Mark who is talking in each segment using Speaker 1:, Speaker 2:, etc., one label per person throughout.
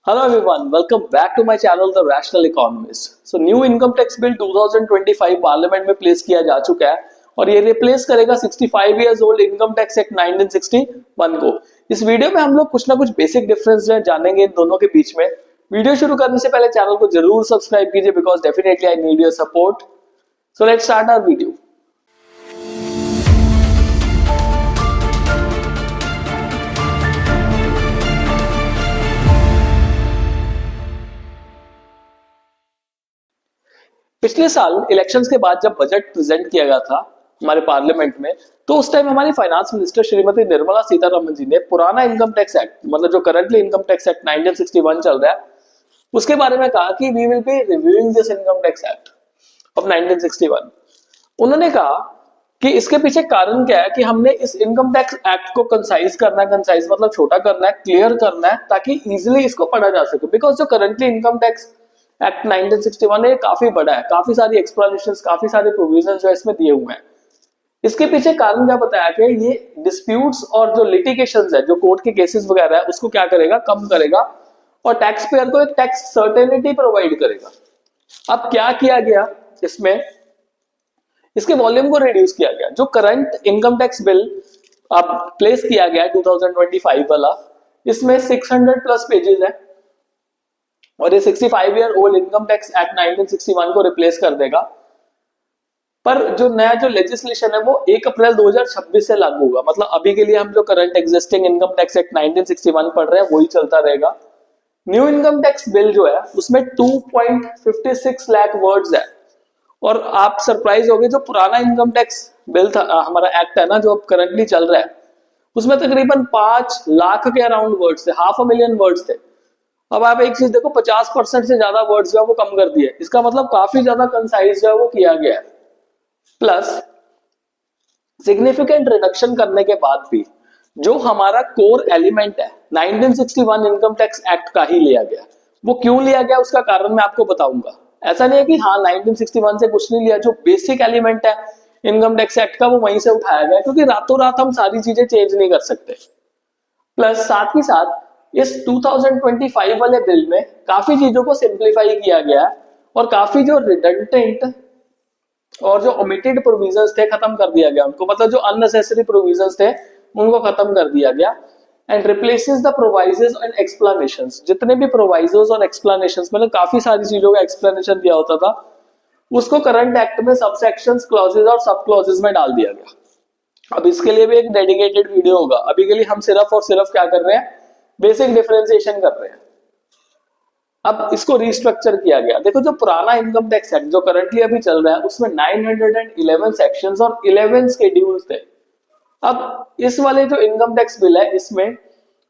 Speaker 1: Hello everyone, welcome back to my channel The Rational Economist. So new income tax bill 2025 parliament में place किया जा चुका है और ये रिप्लेस करेगा 65 years old income tax act 1961 को। इस वीडियो में हम लोग कुछ ना कुछ बेसिक डिफरेंस जानेंगे इन दोनों के बीच में। वीडियो शुरू करने से पहले चैनल को जरूर सब्सक्राइब कीजिए because definitely I need your support. So let's start our video. पिछले साल इलेक्शंस के बाद जब बजट प्रेजेंट किया गया था हमारे पार्लियामेंट में, तो उस टाइम हमारी फाइनेंस मिनिस्टर श्रीमती निर्मला सीतारमण जी ने पुराना इनकम टैक्स एक्ट, मतलब जो करंटली इनकम टैक्स एक्ट 1961 चल रहा है, उसके बारे में कहा कि we will be reviewing this income tax act of 1961। उन्होंने कहा कि इसके पीछे कारण क्या है कि हमने इस इनकम टैक्स एक्ट को कंसाइज करना है, कंसाइज मतलब छोटा करना है, क्लियर करना है, ताकि इजिली इसको पढ़ा जा सके। बिकॉज जो करंटली इनकम टैक्स एक्ट 1961 है काफी बड़ा है, काफी सारी एक्सप्लेनेशंस, काफी सारे प्रोविजंस जो इसमें दिए हुए हैं। इसके पीछे कारण क्या बताया कि ये डिस्प्यूट्स और जो लिटिगेशंस है, जो कोर्ट के केसेस वगैरह है, उसको क्या करेगा, कम करेगा और टैक्स पेयर को एक टैक्स सर्टेनिटी प्रोवाइड करेगा। अब क्या किया गया इसमें, इसके वॉल्यूम को रिड्यूस किया गया। जो करंट इनकम टैक्स बिल अब प्लेस किया गया 2025 वाला, इसमें 600 प्लस पेजेस है और ये 65 year old income tax act 1961 को रिप्लेस कर देगा। पर जो नया जो लेजिस्लेशन है वो 1 अप्रैल 2026 से लागू होगा। मतलब अभी के लिए हम जो current existing income tax act 1961 पढ़ रहे हैं वही चलता रहेगा। न्यू इनकम टैक्स बिल जो है उसमें 2.56 लाख वर्ड्स है और आप सरप्राइज होंगे, जो पुराना इनकम टैक्स बिल था, हमारा एक्ट है ना जो अब करंटली चल रहा है, उसमें तकरीबन 5 लाख के अराउंड वर्ड्स थे, 500,000 वर्ड्स थे। अब आप एक चीज देखो, 50% से ज्यादा वर्ड्स जो है वो कम कर दिए। इसका मतलब काफी ज्यादा कंसाइज जो है वो किया गया है। प्लस सिग्निफिकेंट रिडक्शन करने के बाद भी जो हमारा कोर एलिमेंट है 1961 इनकम टैक्स एक्ट का ही लिया गया। वो क्यों लिया गया उसका कारण मैं आपको बताऊंगा। ऐसा नहीं है कि हाँ 1961 से कुछ नहीं लिया, जो बेसिक एलिमेंट है इनकम टैक्स एक्ट का वो वहीं से उठाया गया, क्योंकि रातों रात हम सारी चीजें चेंज नहीं कर सकते। प्लस साथ ही साथ इस 2025 वाले बिल में काफी चीजों को सिंप्लीफाई किया गया है और काफी जो रिडंडेंट और जो ओमिटेड प्रोविजंस थे खत्म कर दिया गया उनको, मतलब जो अननेसेसरी प्रोविजंस थे उनको खत्म कर दिया गया। And replaces the provisos and explanations. जितने भी प्रोवाइजोस और एक्सप्लेनेशंस, मतलब काफी सारी चीजों का एक्सप्लेनेशन दिया होता था, उसको करंट एक्ट में सबसेक्शंस, क्लॉजेस और सब क्लॉजेस में डाल दिया गया। अब इसके लिए भी एक डेडिकेटेड वीडियो होगा। अभी के लिए हम सिर्फ और सिर्फ क्या कर रहे हैं, बेसिक डिफरेंशिएशन कर रहे हैं। अब इसको रिस्ट्रक्चर किया गया। देखो जो पुराना इनकम टैक्स एक्ट जो करंटली अभी चल रहा है उसमें 911 सेक्शंस और 11 शेड्यूल्स थे। अब इस वाले जो इनकम टैक्स बिल है इसमें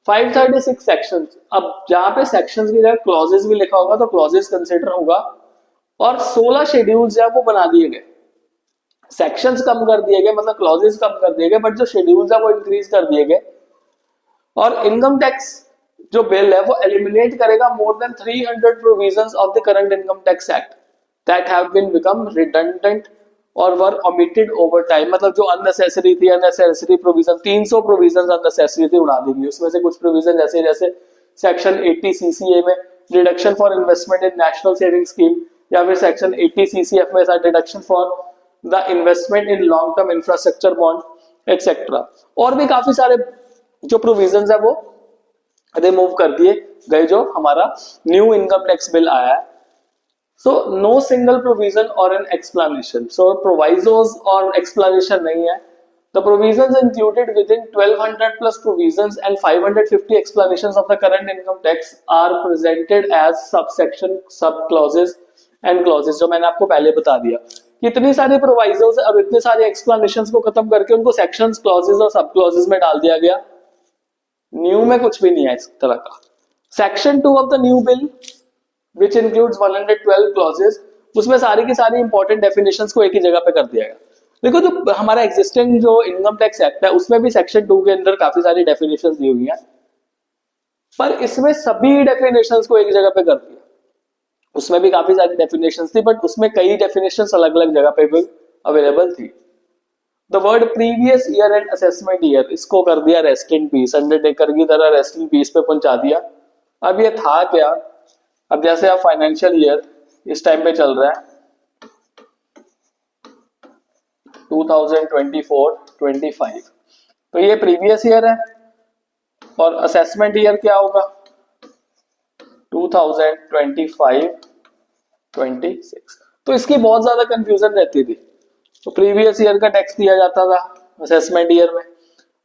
Speaker 1: 536 सेक्शंस। अब जहां पे सेक्शंस की जगह क्लॉजेस भी लिखा होगा तो क्लॉजेस कंसिडर होगा और 16 शेड्यूल्स है वो बना दिए गए। सेक्शंस कम कर दिए गए, मतलब क्लॉजेस कम कर दिए गए, बट जो शेड्यूल्स है वो इंक्रीज कर दिए गए। और इनकम टैक्स जो बिल है वो एलिमिनेट करेगा more than 300 provisions of the current income tax act that have been become redundant और वर ओमिटेड ओवर टाइम। मतलब जो अननेसेसरी थी, अननेसेसरी प्रोविजन 300 प्रोविजंस अननेसेसरी थी उड़ा देंगे। उसमें से कुछ प्रोविजन जैसे जैसे सेक्शन 80 सीसीए में deduction for investment in national saving scheme, या फिर सेक्शन 80 सीसीएफ में deduction for the investment in long term infrastructure bond etcetera, और भी काफी सारे जो प्रोविजंस है वो रिमूव कर दिए गए जो हमारा न्यू इनकम टैक्स बिल आया है। सो नो सिंगल प्रोविजन और एन एक्सप्लेनेशन। सो प्रोवाइजोस और एक्सप्लेनेशन नहीं है। The provisions included within 1200 plus provisions and 550 explanations of the current income tax are presented as subsection, sub clauses and clauses, जो मैंने आपको पहले बता दिया। कितनी सारी प्रोवाइजोस और इतने सारे एक्सप्लेनेशंस को खत्म करके उनको सेक्शंस, क्लॉजेस और सब क्लॉजेस में डाल दिया गया। न्यू में कुछ भी नहीं है इस तरह का। Section 2 of the new bill which includes 112 clauses, उसमें सारी की सारी इंपॉर्टेंट डेफिनेशंस को एक ही जगह पे कर दिया गया। देखो जो हमारा एग्जिस्टिंग जो इनकम टैक्स एक्ट है उसमें भी सेक्शन 2 के अंदर काफी सारी डेफिनेशंस दी हुई हैं, पर इसमें सभी डेफिनेशंस को एक जगह पे कर दिया। उसमें भी काफी सारी डेफिनेशंस थी, बट उसमें कई डेफिनेशंस अलग अलग जगह पे भी अवेलेबल थी। The word previous year and assessment year, इसको कर दिया रेस्ट इन पीस, अंडरटेकर की तरह रेस्ट इन पीस पे पहुंचा दिया। अब ये था क्या, अब जैसे आप फाइनेंशियल ईयर इस टाइम पे चल रहा है 2024-25, तो ये प्रीवियस ईयर है और असेसमेंट ईयर क्या होगा 2025-26। तो इसकी बहुत ज्यादा कंफ्यूजन रहती थी, तो प्रीवियस ईयर का टैक्स दिया जाता था असेसमेंट ईयर में,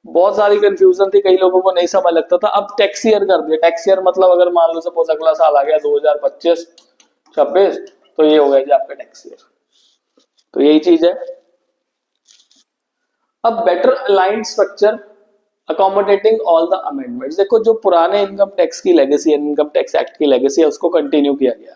Speaker 1: बहुत सारी कंफ्यूजन थी, कई लोगों को नहीं समझ लगता था। अब टैक्स ईयर कर दिया, टैक्स ईयर मतलब अगर मान लो सपोज अगला साल आ गया 2025-26, तो ये हो गया जी आपका टैक्स ईयर। तो यही चीज है। अब better aligned structure accommodating all the amendments, देखो जो पुराने इनकम टैक्स की लेगेसी है, इनकम टैक्स एक्ट की लेगेसी है, उसको कंटिन्यू किया गया।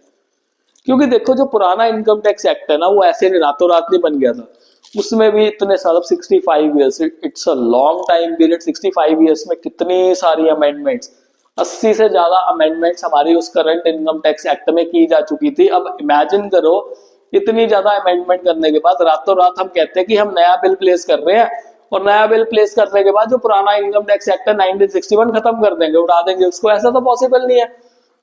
Speaker 1: क्योंकि देखो जो पुराना इनकम टैक्स एक्ट है ना, वो ऐसे नहीं रातों रात नहीं बन गया था, उसमें भी इतने साल 65 years, it's a long time period. 65 years में कितनी सारी अमेंडमेंट्स, 80 से ज्यादा अमेंडमेंट्स हमारी उस करंट इनकम टैक्स एक्ट में की जा चुकी थी। अब इमेजिन करो इतनी ज्यादा अमेंडमेंट करने के बाद रातों रात हम कहते हैं कि हम नया बिल प्लेस कर रहे हैं, और नया बिल प्लेस करने के बाद जो पुराना इनकम टैक्स एक्ट है 1961 खत्म कर देंगे, उठा देंगे उसको। ऐसा तो पॉसिबल नहीं है।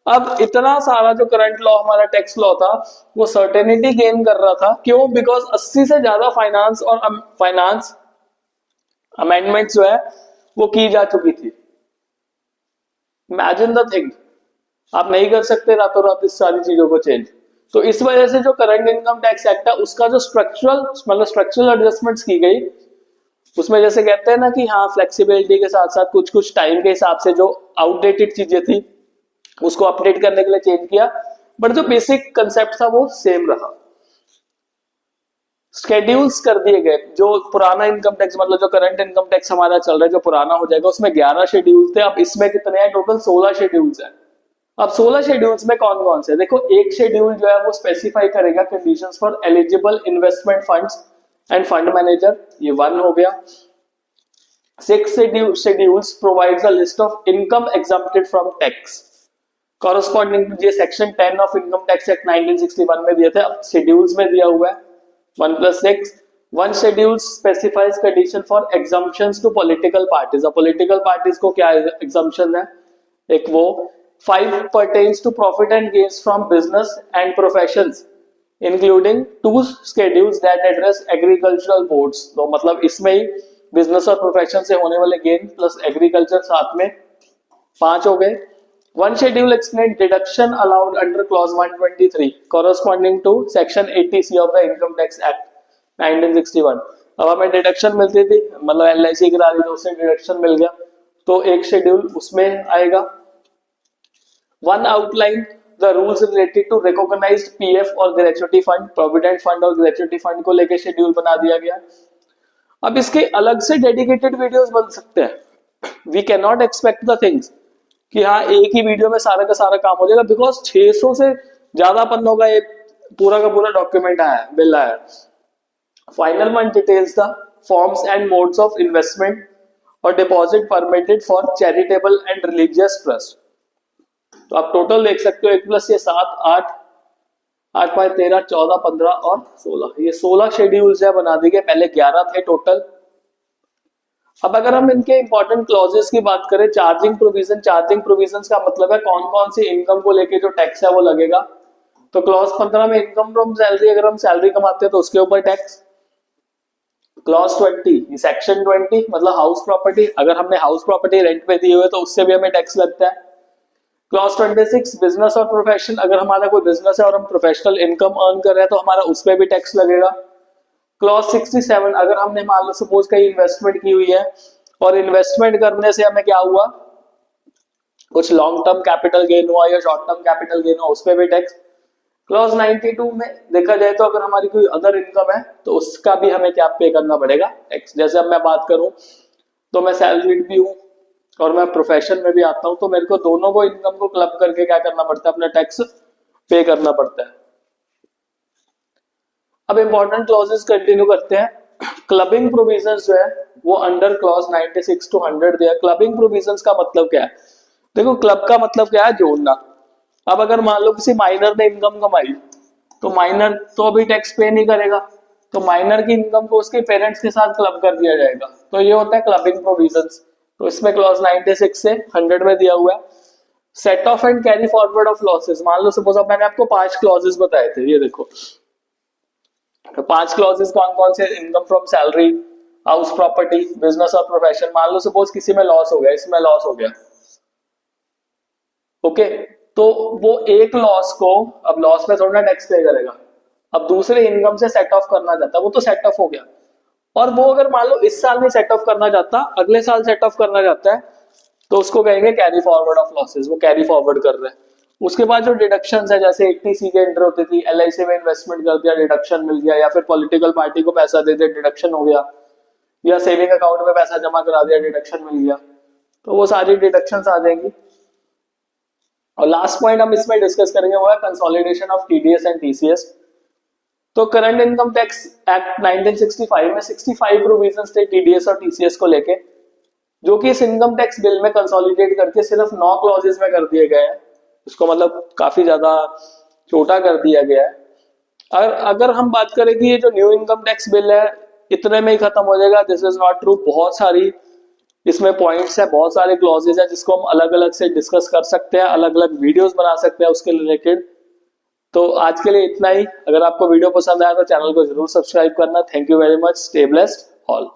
Speaker 1: अब इतना सारा जो करंट लॉ हमारा टैक्स लॉ था वो सर्टेनिटी गेन कर रहा था, क्यों? बिकॉज 80 से ज्यादा फाइनेंस और फाइनेंस अमेंडमेंट जो है वो की जा चुकी थी। इमेजिन द थिंग, आप नहीं कर सकते रातों रात इस सारी चीजों को चेंज। तो इस वजह से जो करंट इनकम टैक्स एक्ट है उसका जो स्ट्रक्चरल एडजस्टमेंट्स की गई, उसमें जैसे कहते हैं ना कि हाँ फ्लेक्सिबिलिटी के साथ साथ कुछ कुछ टाइम के हिसाब से जो आउटडेटेड चीजें थी उसको अपडेट करने के लिए चेंज किया, बट जो बेसिक कंसेप्ट था वो सेम रहा। स्केड्यूल्स कर दिए गए, जो पुराना इनकम टैक्स मतलब जो करंट इनकम टैक्स हमारा चल रहा है जो पुराना हो जाएगा, उसमें 11 शेड्यूल्स थे, अब इसमें कितने हैं? टोटल 16 शेड्यूल्स हैं। अब 16 शेड्यूल्स में कौन कौन से? देखो एक शेड्यूल जो है वो स्पेसिफाई करेगा conditions for eligible investment funds end fund manager, ये 1 हो गया। 6 schedules provides a list of income exempted from tax corresponding to ये section 10 of income tax act 1961 में दिए थे, अब शेड्यूल्स में दिया हुआ है 1+6। 1 schedule specifies condition for exemptions to political parties। अब political parties को क्या exemption है? एक वो 5 pertains to profit and gains from business and professions including 2 schedules that address agricultural boards। तो मतलब इसमें ही बिजनेस और प्रोफेशन से होने वाले गेन प्लस एग्रीकल्चर साथ में 5 हो गए। 1 schedule explained deduction allowed under clause 123 corresponding to section 80C of the income tax act 1961। अब हमें डिडक्शन मिलती थी, मतलब LIC करा दी तो उससे डिडक्शन मिल गया, तो एक शेड्यूल उसमें आएगा। 1 outline the rules related to recognized PF और gratuity fund, provident fund और gratuity fund को लेके शेड्यूल बना दिया गया। अब इसके अलग से डेडिकेटेड वीडियोस बन सकते हैं। We can not expect the things कि हाँ एक ही वीडियो में सारा का सारा काम हो जाएगा, बिकॉज 600 से ज्यादा पन्नों का ये पूरा का पूरा डॉक्यूमेंट आया, बिल आया। Final one details the forms and modes of investment और deposit permitted for charitable and religious trust. तो आप टोटल देख सकते हो 1 + 7 8 8 5 13 14 15 और 16, ये 16 शेड्यूल्स है बना दिए, पहले 11 थे टोटल। अब अगर हम इनके इंपॉर्टेंट क्लॉजेस की बात करें, चार्जिंग प्रोविजन का मतलब है कौन कौन सी इनकम को लेके जो टैक्स है वो लगेगा। तो क्लॉज 15 में इनकम फ्रॉम सैलरी, अगर हम सैलरी कमाते हैं तो उसके ऊपर टैक्स। क्लॉज 20 सेक्शन 20 मतलब हाउस प्रॉपर्टी, अगर हमने हाउस प्रॉपर्टी रेंट पे दी हुई है तो उससे भी हमें टैक्स लगता है। क्लॉज 26 बिजनेस और प्रोफेशन, अगर हमारा कोई बिजनेस है और हम प्रोफेशनल इनकम अर्न कर रहे हैं तो हमारा उस पर भी टैक्स लगेगा। क्लॉज 67 अगर हमने मान लो सपोज कहीं इन्वेस्टमेंट की हुई है और इन्वेस्टमेंट करने से हमें क्या हुआ, कुछ लॉन्ग टर्म कैपिटल गेन हुआ या शॉर्ट टर्म कैपिटल गेन हुआ, उस पर भी टैक्स। क्लॉज 92 में देखा जाए तो अगर हमारी कोई अदर इनकम है तो उसका भी हमें क्या पे करना पड़ेगा, टैक्स। जैसे अब मैं बात करूं तो मैं सैलरीड भी हूं और मैं प्रोफेशन में भी आता हूं, तो मेरे को दोनों को इनकम को क्लब करके क्या करना पड़ता है, अपना टैक्स पे करना पड़ता है। अब इंपॉर्टेंट क्लॉजेस कंटिन्यू करते हैं। क्लबिंग प्रोविजंस जो है वो अंडर क्लॉज 96 to 100 दिया। क्लबिंग प्रोविजंस का मतलब क्या है? देखो क्लब का मतलब क्या है, जोड़ना। अब अगर मान लो किसी माइनर ने इनकम कमाई तो माइनर तो अभी टैक्स पे नहीं करेगा, तो माइनर की इनकम को उसके पेरेंट्स के साथ क्लब कर दिया जाएगा, तो ये होता है क्लबिंग प्रोविजंस। तो इसमें क्लॉज 96 से 100 में दिया हुआ है। Set of and carry forward of losses, मान लो सपोज अब मैंने आपको 5 क्लॉजेस बताए थे, ये देखो तो 5 क्लॉजेस कौन कौन से, income from salary, house property, business और प्रोफेशन। मान लो सपोज किसी में लॉस हो गया, इसमें लॉस हो गया, ओके, तो वो एक लॉस को, अब लॉस में थोड़ा टैक्स पे करेगा, अब दूसरे इनकम से सेट ऑफ करना चाहता है, वो तो सेट ऑफ हो गया। और वो अगर मान लो इस साल में सेट ऑफ करना चाहता, अगले साल सेट ऑफ करना चाहता है, तो उसको कहेंगे कैरी फॉरवर्ड ऑफ लॉसेस, वो कैरी फॉरवर्ड कर रहे हैं। उसके बाद जो डिडक्शंस है, जैसे 80C के एंटर होती थी, LIC में इन्वेस्टमेंट कर दिया, डिडक्शन मिल गया, या फिर पॉलिटिकल पार्टी को पैसा दे दिया, डिडक्शन हो गया, या सेविंग अकाउंट में पैसा जमा करा दिया, डिडक्शन मिल गया, तो वो सारी डिडक्शंस आ जाएंगी। और लास्ट पॉइंट हम इसमें डिस्कस करेंगे वो है consolidation of TDS and TCS। तो करंट इनकम टैक्स एक्ट 1965 में 65 प्रोविजंस थे TDS और TCS को लेके, जो कि इस इनकम टैक्स बिल में कंसोलिडेट करके सिर्फ 9 क्लॉजेस में कर दिए गए हैं। उसको मतलब काफी ज्यादा छोटा कर दिया गया है। अगर हम बात करें कि ये जो न्यू इनकम टैक्स बिल है इतने में ही खत्म हो जाएगा, दिस इज नॉट ट्रू। बहुत सारी इसमें पॉइंट्स है, बहुत सारे क्लॉजेज है जिसको हम अलग अलग से डिस्कस कर सकते हैं, अलग अलग वीडियोस बना सकते हैं उसके रिलेटेड। तो आज के लिए इतना ही। अगर आपको वीडियो पसंद आया तो चैनल को जरूर सब्सक्राइब करना। Thank you very much, stay blessed all.